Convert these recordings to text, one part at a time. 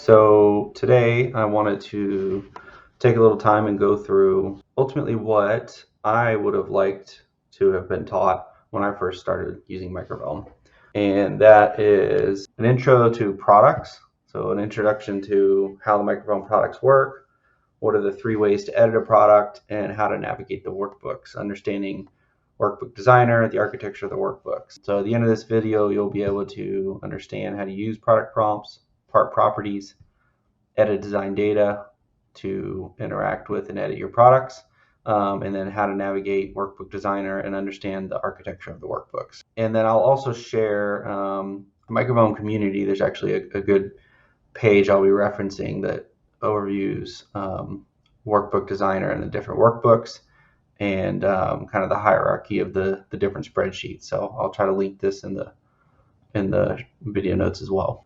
So today I wanted to take a little time and go through ultimately what I would have liked to have been taught when I first started using Microvellum. And that is an intro to products. So an introduction to how the Microvellum products work, what are the 3 ways to edit a product, and how to navigate the workbooks, understanding Workbook Designer, the architecture of the workbooks. So at the end of this video, you'll be able to understand how to use product prompts, part properties, edit design data to interact with and edit your products, and then how to navigate Workbook Designer and understand the architecture of the workbooks. And then I'll also share Microvellum community. There's actually a good page I'll be referencing that overviews Workbook Designer and the different workbooks and kind of the hierarchy of the different spreadsheets. So I'll try to link this in the video notes as well.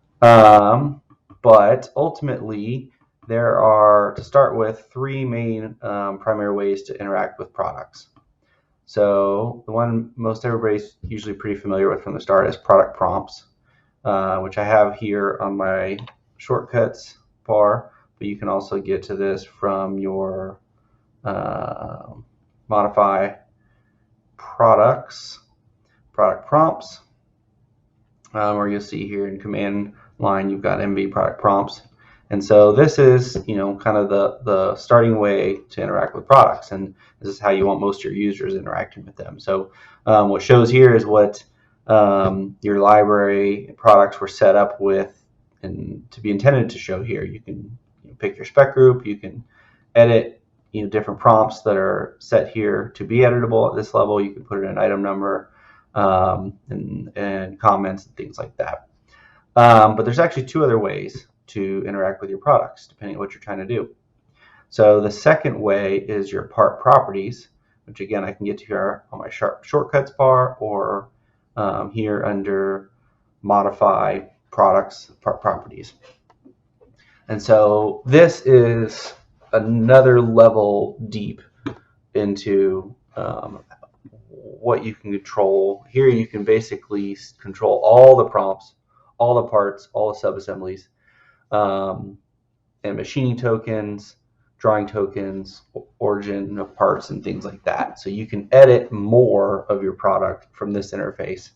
But ultimately, there are, to start with, 3 main primary ways to interact with products. So the one most everybody's usually pretty familiar with from the start is product prompts, which I have here on my shortcuts bar, but you can also get to this from your modify products, product prompts, or you'll see here in command line you've got MV product prompts. And so this is, kind of the starting way to interact with products, and this is how you want most of your users interacting with them. So what shows here is what your library products were set up with and to be intended to show here. You can pick your spec group, you can edit different prompts that are set here to be editable at this level. You can put in an item number and comments and things like that. But there's actually 2 other ways to interact with your products, depending on what you're trying to do. So the second way is your part properties, which again I can get to here on my shortcuts bar or here under modify products, part properties. And so this is another level deep into what you can control. Here you can basically control all the prompts, all the parts, all the sub-assemblies, and machining tokens, drawing tokens, origin of parts, and things like that. So you can edit more of your product from this interface,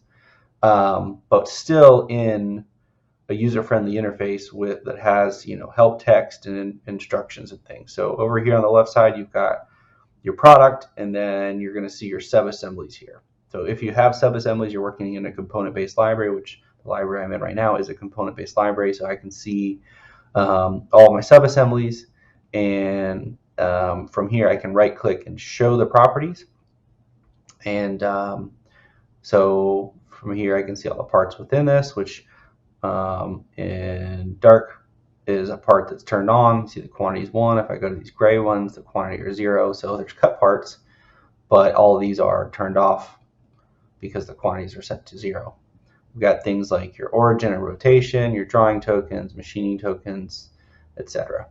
but still in a user-friendly interface that has help text and instructions and things. So over here on the left side you've got your product, and then you're going to see your sub-assemblies here. So if you have sub-assemblies, you're working in a component-based library, which the library I'm in right now is a component-based library, so I can see all of my sub-assemblies, and from here I can right-click and show the properties, and so from here I can see all the parts within this, which in dark is a part that's turned on. See the quantities 1. If I go to these gray ones, the quantity are 0, so there's cut parts, but all of these are turned off because the quantities are set to 0. We've got things like your origin and rotation, your drawing tokens, machining tokens, etc.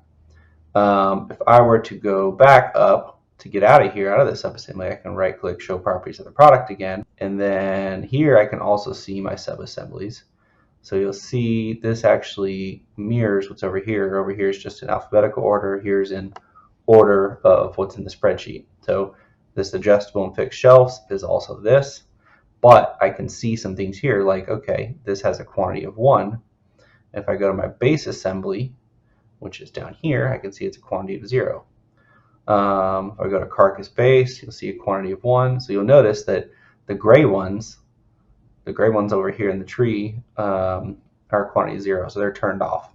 If I were to go back up to get out of here, out of this subassembly, I can right click show properties of the product again, and then here I can also see my subassemblies. So you'll see this actually mirrors what's over here. Over here is just in alphabetical order. Here's in order of what's in the spreadsheet. So this adjustable and fixed shelves is also this. But I can see some things here like, okay, this has a quantity of 1. If I go to my base assembly, which is down here, I can see it's a quantity of 0. If I go to carcass base, you'll see a quantity of 1. So you'll notice that the gray ones over here in the tree are a quantity of 0, so they're turned off.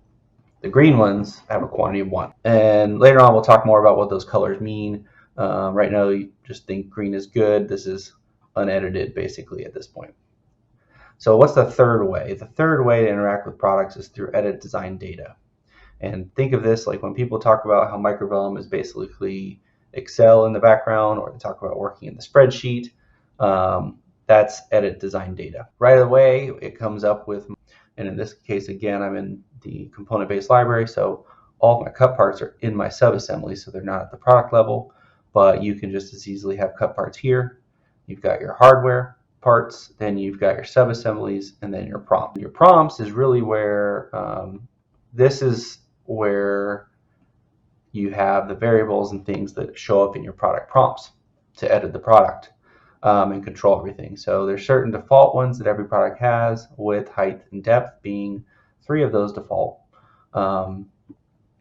The green ones have a quantity of 1. And later on we'll talk more about what those colors mean. Right now you just think green is good. This is unedited basically at this point. So what's the third way? The third way to interact with products is through edit design data. And think of this like when people talk about how Microvellum is basically Excel in the background, or they talk about working in the spreadsheet, that's edit design data. Right away it comes up with, and in this case again I'm in the component-based library, so all of my cut parts are in my sub-assembly, so they're not at the product level, but you can just as easily have cut parts here. You've got your hardware parts, then you've got your sub-assemblies, and then your prompt. Your prompts is really where this is where you have the variables and things that show up in your product prompts to edit the product and control everything. So there's certain default ones that every product has, width, height, and depth being 3 of those default. And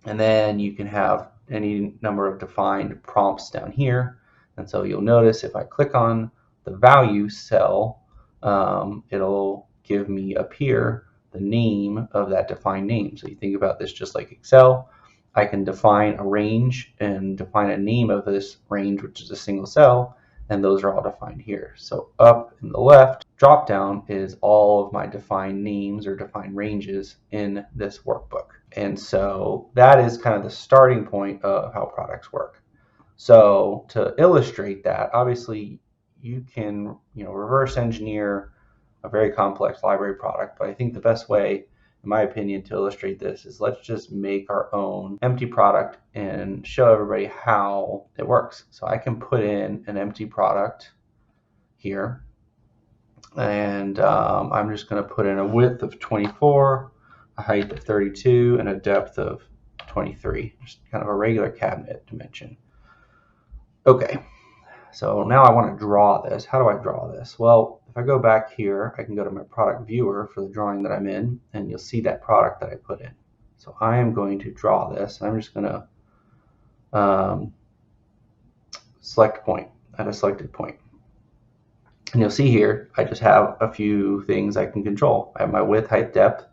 then you can have any number of defined prompts down here. And so you'll notice if I click on the value cell, it'll give me up here the name of that defined name. So you think about this just like Excel. I can define a range and define a name of this range, which is a single cell, and those are all defined here. So up in the left drop down is all of my defined names or defined ranges in this workbook. And so that is kind of the starting point of how products work. So to illustrate that, obviously you can reverse engineer a very complex library product, but I think the best way, in my opinion, to illustrate this is let's just make our own empty product and show everybody how it works. So I can put in an empty product here, and I'm just going to put in a width of 24, a height of 32, and a depth of 23, just kind of a regular cabinet dimension. Okay, so now I want to draw this. How do I draw this? Well, if I go back here, I can go to my product viewer for the drawing that I'm in, and you'll see that product that I put in. So I am going to draw this. I'm just going to select point at a selected point. And you'll see here, I just have a few things I can control. I have my width, height, depth,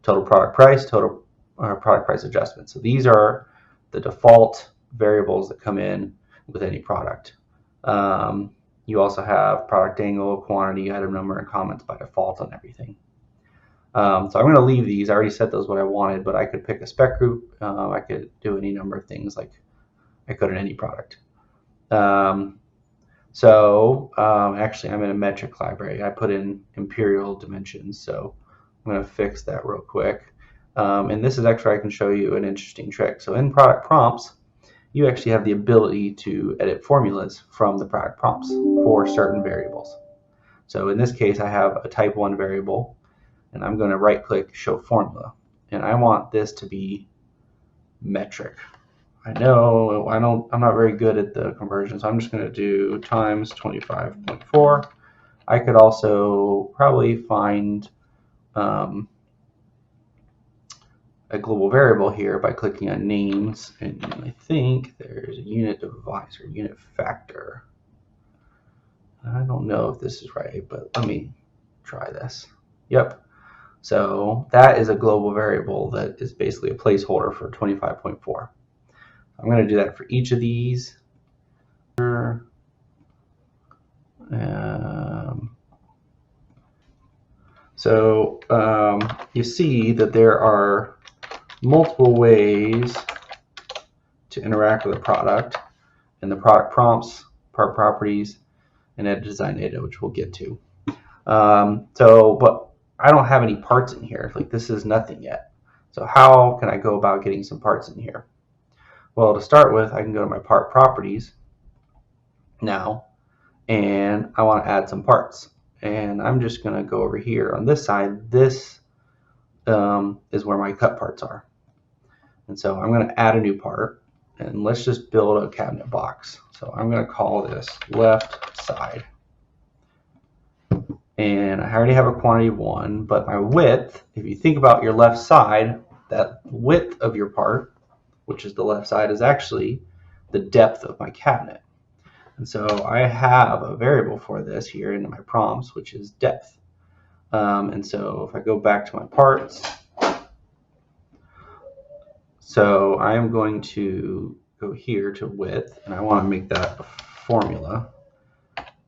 total product price, total product price adjustment. So these are the default variables that come in with any product. You also have product angle, quantity, item number, and comments by default on everything. So I'm going to leave these. I already set those what I wanted, but I could pick a spec group. I could do any number of things like I could in any product. Actually, I'm in a metric library. I put in imperial dimensions, so I'm going to fix that real quick. And this is actually, I can show you an interesting trick. So in product prompts, you actually have the ability to edit formulas from the product prompts for certain variables. So in this case, I have a type 1 variable, and I'm going to right-click Show Formula. And I want this to be metric. I know I'm not very good at the conversion, so I'm just going to do times 25.4. I could also probably find a global variable here by clicking on names, and I think there's a unit device or unit factor. I don't know if this is right, but let me try this. Yep. So that is a global variable that is basically a placeholder for 25.4. I'm going to do that for each of these. You see that there are multiple ways to interact with a product, and the product prompts, part properties, and edit design data, which we'll get to. But I don't have any parts in here. Like, this is nothing yet. So how can I go about getting some parts in here? Well, to start with, I can go to my part properties now, and I want to add some parts. And I'm just going to go over here on this side. This is where my cut parts are. And so I'm going to add a new part, and let's just build a cabinet box. So I'm going to call this left side. And I already have a quantity of 1, but my width, if you think about your left side, that width of your part, which is the left side, is actually the depth of my cabinet. And so I have a variable for this here in my prompts, which is depth. And so if I go back to my parts, so I am going to go here to width, and I want to make that a formula,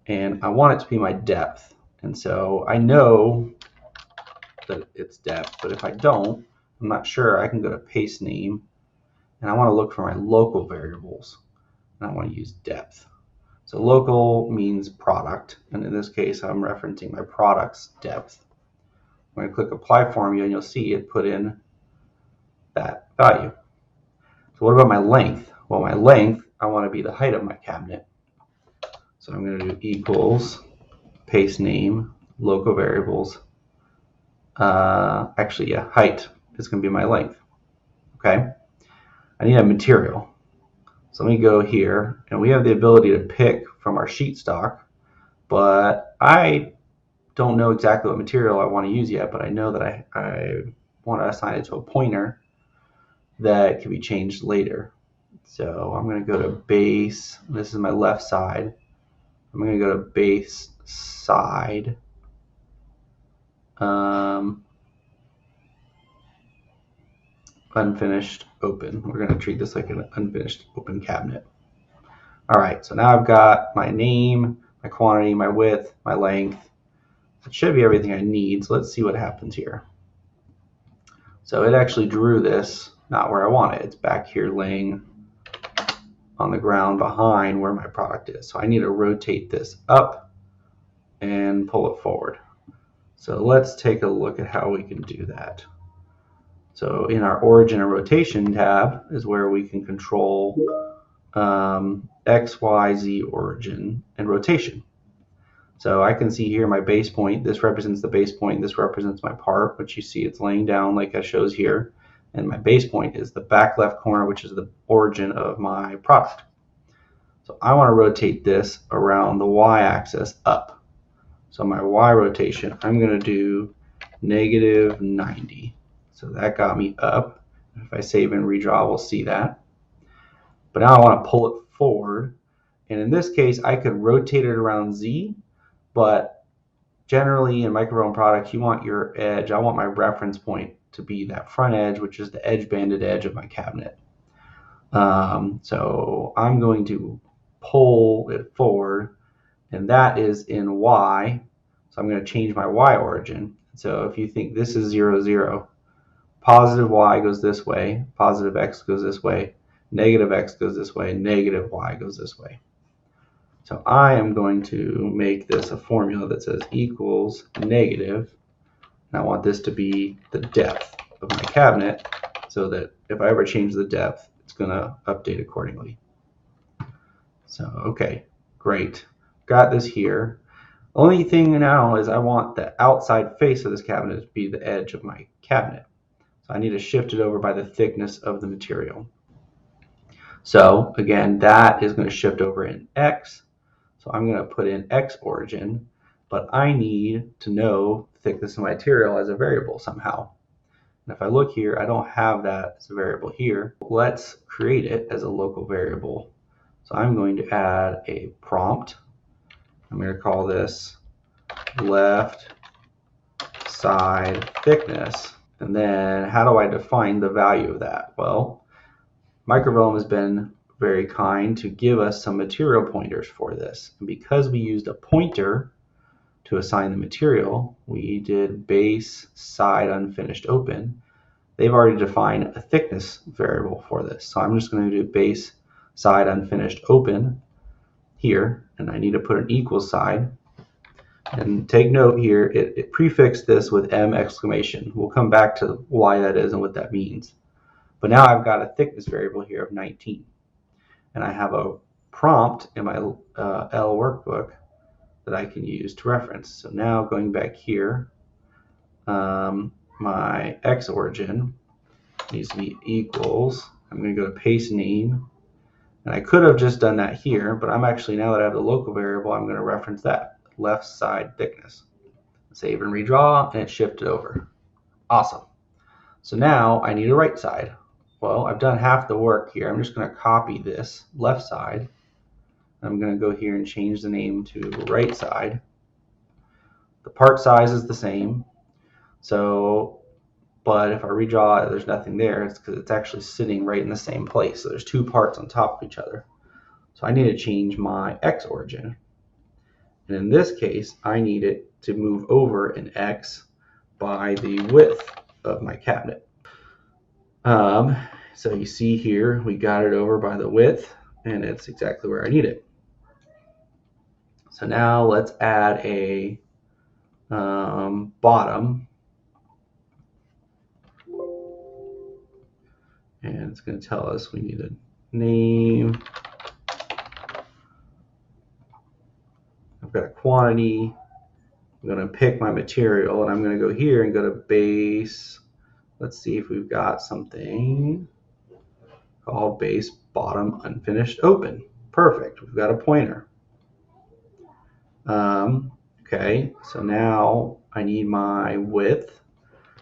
and I want it to be my depth. And so I know that it's depth, but if I don't, I'm not sure, I can go to paste name, and I want to look for my local variables, and I want to use depth. So local means product, and in this case I'm referencing my product's depth. I'm going to click apply formula, and you'll see it put in that value. So what about my length? Well, my length, I want to be the height of my cabinet. So I'm going to do equals paste name, local variables. Height is going to be my length. okay? I need a material. So let me go here, and we have the ability to pick from our sheet stock, but I don't know exactly what material I want to use yet, but I know that I want to assign it to a pointer that can be changed later. So I'm going to go to base. This is my left side. I'm going to go to base side. Unfinished open. We're going to treat this like an unfinished open cabinet. All right, so now I've got my name, my quantity, my width, my length. It should be everything I need. So let's see what happens here. So it actually drew this not where I want it. It's back here laying on the ground behind where my product is. So I need to rotate this up and pull it forward. So let's take a look at how we can do that. So in our origin and rotation tab is where we can control X, Y, Z origin and rotation. So I can see here my base point. This represents the base point. This represents my part, which you see it's laying down like it shows here. And my base point is the back left corner, which is the origin of my product. So I want to rotate this around the y-axis up. So my y rotation, I'm going to do -90. So that got me up. If I save and redraw, we'll see that. But now I want to pull it forward. And in this case, I could rotate it around Z, but generally in Microvellum products, you want your edge. I want my reference point to be that front edge, which is the edge banded edge of my cabinet. So I'm going to pull it forward, and that is in Y. So I'm going to change my Y origin. So if you think this is 0, 0, positive Y goes this way, positive X goes this way, negative X goes this way, negative Y goes this way. So I am going to make this a formula that says equals negative. And I want this to be the depth of my cabinet so that if I ever change the depth, it's going to update accordingly. So, okay, great. Got this here. Only thing now is I want the outside face of this cabinet to be the edge of my cabinet. So I need to shift it over by the thickness of the material. So again, that is going to shift over in X. So I'm going to put in X origin, but I need to know the thickness of my material as a variable somehow. And if I look here, I don't have that as a variable here. Let's create it as a local variable. So I'm going to add a prompt. I'm going to call this left side thickness. And then how do I define the value of that? Well, Microvellum has been very kind to give us some material pointers for this. And because we used a pointer to assign the material, we did base side unfinished open. They've already defined a thickness variable for this. So I'm just going to do base side unfinished open here, and I need to put an equal sign. And take note here, it prefixed this with M exclamation. We'll come back to why that is and what that means. But now I've got a thickness variable here of 19. And I have a prompt in my L workbook that I can use to reference. So now going back here, my X origin needs to be equals. I'm going to go to paste name. And I could have just done that here, but I'm actually, now that I have the local variable, I'm going to reference that left side thickness. Save and redraw, and it shifted over. Awesome. So now I need a right side. Well, I've done half the work here. I'm just going to copy this left side. I'm going to go here and change the name to right side. The part size is the same. So, but if I redraw it, there's nothing there. It's because it's actually sitting right in the same place. So there's two parts on top of each other. So I need to change my X origin. And in this case, I need it to move over in X by the width of my cabinet. So you see here, we got it over by the width, and it's exactly where I need it. So now let's add a bottom. And it's going to tell us we need a name. I've got a quantity. I'm going to pick my material, and I'm going to go here and go to base. Let's see if we've got something. called base bottom unfinished open. Perfect. We've got a pointer. Okay, so now I need my width.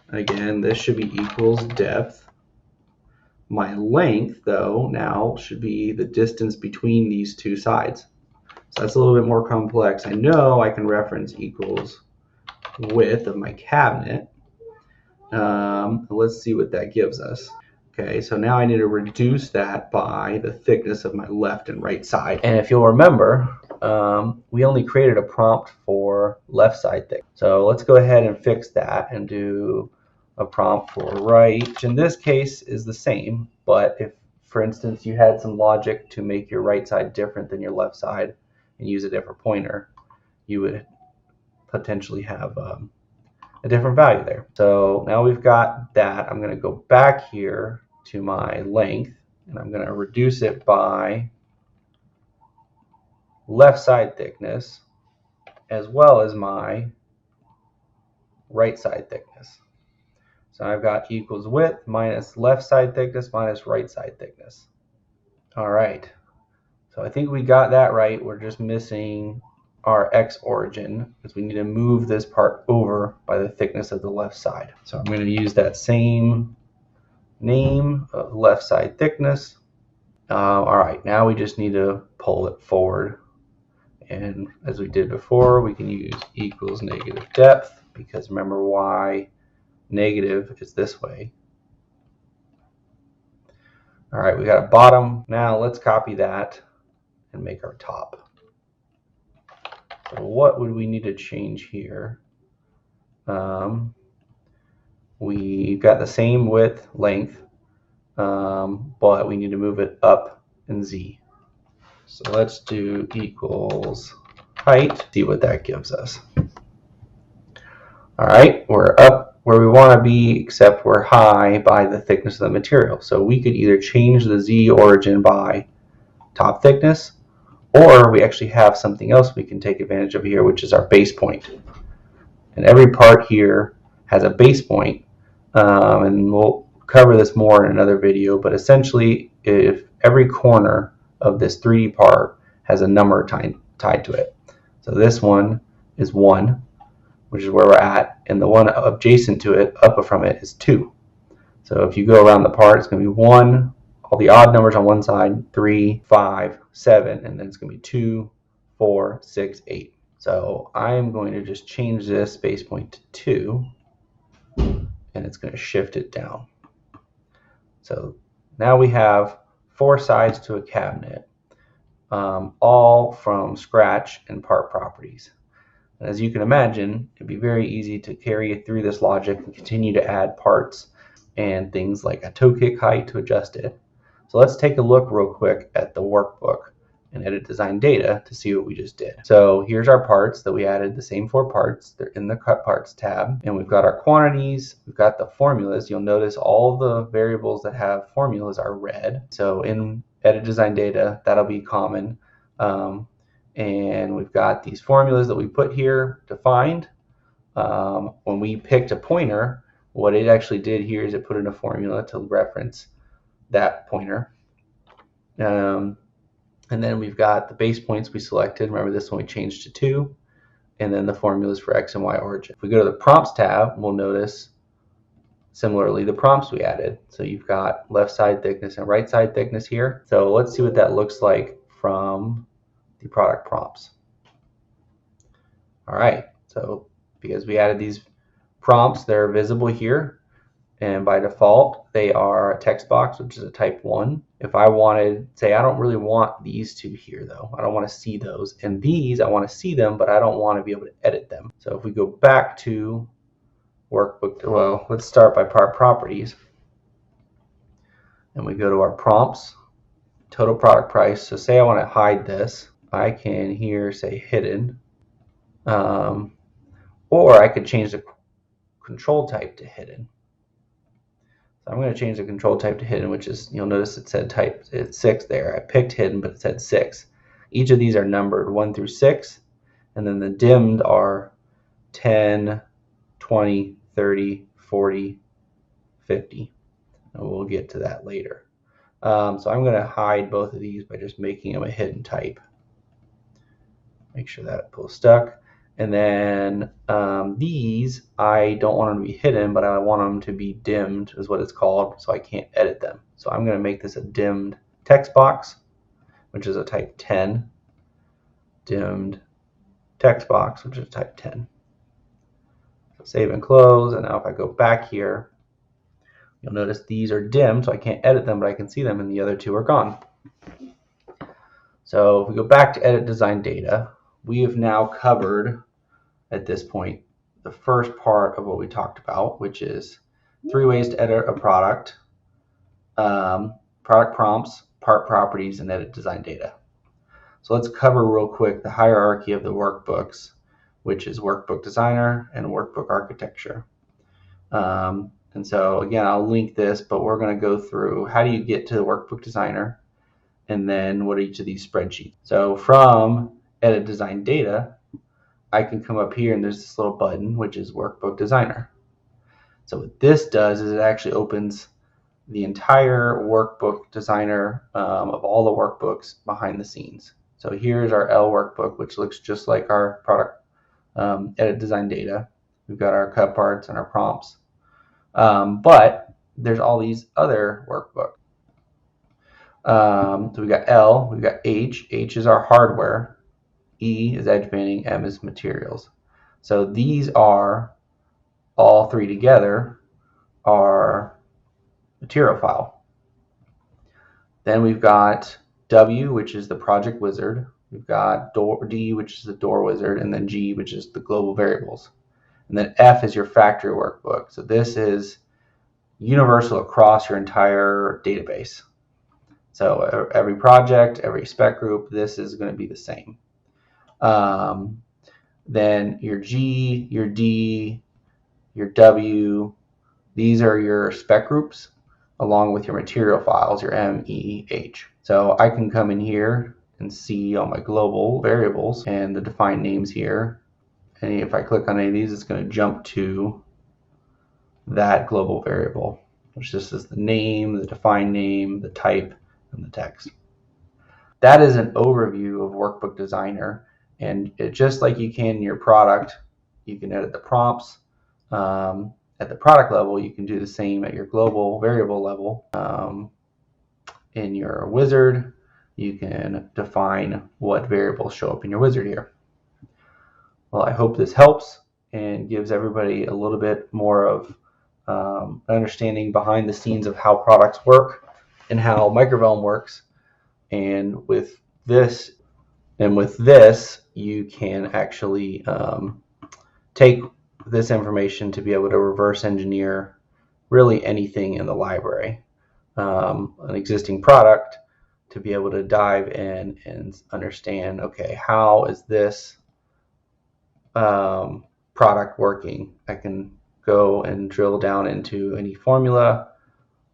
Again, this should be equals depth. My length, though, now should be the distance between these two sides. So that's a little bit more complex. I know I can reference equals width of my cabinet. Let's see what that gives us. Okay, so now I need to reduce that by the thickness of my left and right side. And if you'll remember, we only created a prompt for left side thickness. So let's go ahead and fix that and do a prompt for right, which in this case is the same, but if, for instance, you had some logic to make your right side different than your left side and use a different pointer, you would potentially have a different value there. So now we've got that. I'm going to go back here to my length and I'm going to reduce it by left side thickness as well as my right side thickness. So I've got equals width minus left side thickness minus right side thickness. All right, so I think we got that right. We're just missing our X origin because we need to move this part over by the thickness of the left side. So I'm going to use that same name of left side thickness. All right, now we just need to pull it forward. And as we did before, we can use equals negative depth because remember why negative is this way. All right, we got a bottom. Now let's copy that and make our top. So what would we need to change here? We've got the same width, length, but we need to move it up in Z. So let's do equals height, see what that gives us. All right, we're up where we want to be, except we're high by the thickness of the material. So we could either change the Z origin by top thickness, or we actually have something else we can take advantage of here, which is our base point. And every part here has a base point, and we'll cover this more in another video, but essentially if every corner of this 3D part has a number tied to it. So this one is 1, which is where we're at, and the one adjacent to it, up from it, is 2. So if you go around the part, it's going to be 1, all the odd numbers on one side, 3, 5, 7, and then it's going to be 2, 4, 6, 8. So I'm going to just change this base point to 2, and it's going to shift it down. So now we have 4 sides to a cabinet, all from scratch and part properties. And as you can imagine, it'd be very easy to carry it through this logic and continue to add parts and things like a toe kick height to adjust it. So let's take a look real quick at the workbook and edit design data to see what we just did. So here's our parts that we added, the same 4 parts. They're in the cut parts tab, and we've got our quantities, we've got the formulas. You'll notice all the variables that have formulas are red. So in edit design data, that'll be common. And we've got these formulas that we put here defined. When we picked a pointer, what it actually did here is it put in a formula to reference that pointer. And then we've got the base points we selected. Remember this one we changed to 2. And then the formulas for X and Y origin. If we go to the prompts tab, we'll notice similarly the prompts we added. So you've got left side thickness and right side thickness here. So let's see what that looks like from the product prompts. All right, so because we added these prompts, they're visible here. And by default, they are a text box, which is a type 1. If I wanted, say, I don't really want these two here, though. I don't want to see those. And these, I want to see them, but I don't want to be able to edit them. So if we go back to workbook, well, let's start by part properties. And we go to our prompts, total product price. So say I want to hide this. I can here say hidden. Or I could change the control type to hidden. So I'm going to change the control type to hidden, which is, you'll notice it said type, it's 6 there. I picked hidden, but it said 6. Each of these are numbered 1 through 6, and then the dimmed are 10, 20, 30, 40, 50. And we'll get to that later. So I'm going to hide both of these by just making them a hidden type. Make sure that pulls stuck. And then these, I don't want them to be hidden, but I want them to be dimmed, is what it's called, so I can't edit them. So I'm going to make this a dimmed text box, which is a type 10. Dimmed text box, which is a type 10. So save and close, and now if I go back here, you'll notice these are dimmed, so I can't edit them, but I can see them, and the other two are gone. So if we go back to edit design data, we have now covered, at this point, the first part of what we talked about, which is 3 ways to edit a product, product prompts, part properties, and edit design data. So let's cover real quick the hierarchy of the workbooks, which is Workbook Designer and Workbook Architecture. And so again, I'll link this, but we're going to go through how do you get to the Workbook Designer, and then what are each of these spreadsheets. So from Edit Design Data, I can come up here and there's this little button, which is Workbook Designer. So what this does is it actually opens the entire Workbook Designer of all the workbooks behind the scenes. So here's our L workbook, which looks just like our product edit design data. We've got our cut parts and our prompts. But there's all these other workbooks. So we've got L, we've got H. H is our hardware. E is edge banding, M is materials. So these are all three together are material file. Then we've got W, which is the project wizard. We've got D, which is the door wizard, and then G, which is the global variables. And then F is your factory workbook. So this is universal across your entire database. So every project, every spec group, this is going to be the same. Then your G, your D, your W, these are your spec groups along with your material files, your M, E, H. So I can come in here and see all my global variables and the defined names here. And if I click on any of these, it's going to jump to that global variable, which just is the name, the defined name, the type, and the text. That is an overview of Workbook Designer. And just like you can in your product, you can edit the prompts. At the product level, you can do the same at your global variable level. In your wizard, you can define what variables show up in your wizard here. Well, I hope this helps and gives everybody a little bit more of understanding behind the scenes of how products work and how Microvellum works. And with this, you can actually take this information to be able to reverse engineer really anything in the library, an existing product, to be able to dive in and understand, okay, how is this product working? I can go and drill down into any formula,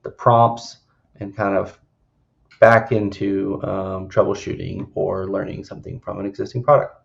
the prompts, and kind of back into troubleshooting or learning something from an existing product.